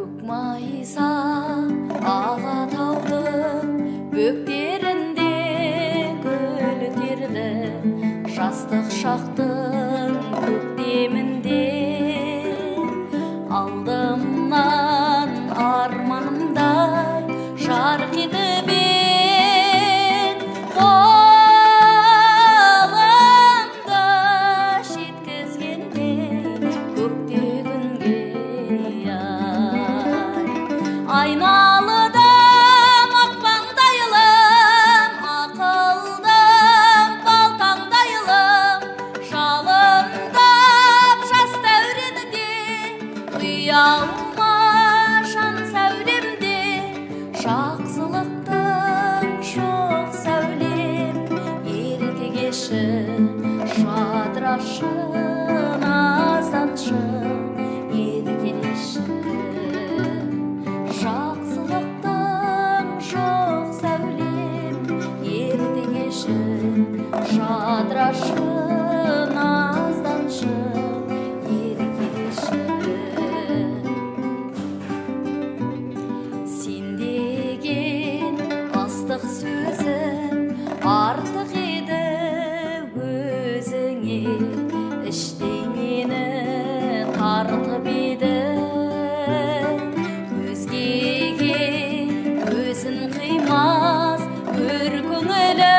көк майса аға таудың бөктерінде гүл терді жастық шақтың көктемінде алдымнан арманымдай жарқ етіп ед қолымды жеткізгендей көкте күнге айналыда мақпаңдайлым ақылдым балтаңдайлым жалындап жас дәуренде ұялма жан сәулемде жақсылықтың шоқ сәулем ерте кеші жадырашы назданшы еркелеші жақсылықтың жоқ сәулем ерте кеші жадырашы назданшы еркелеші сен деген ыстық сөзім артық еді өзіңе іштей мені тартып еді өзгеге өзін қимас өр көңілім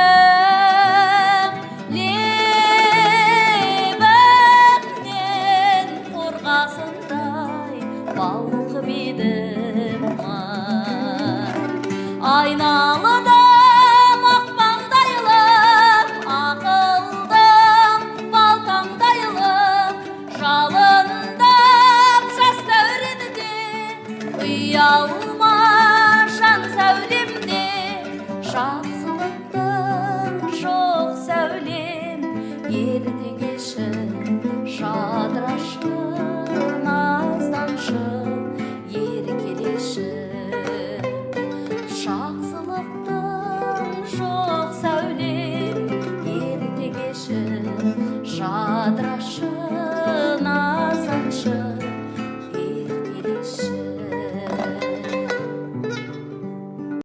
лебіңнен қорғасындай балқып едім айналыда мақпаңдайлым ақылдым балтаңдайлым жалындап жас дәуренде ұялма жан сәулемде жақсылықтың жоқ сәулем ерте кеші жадырашы назданшы еркелеші жақсылықтың жоқ сәулем ерте кеші жадырашы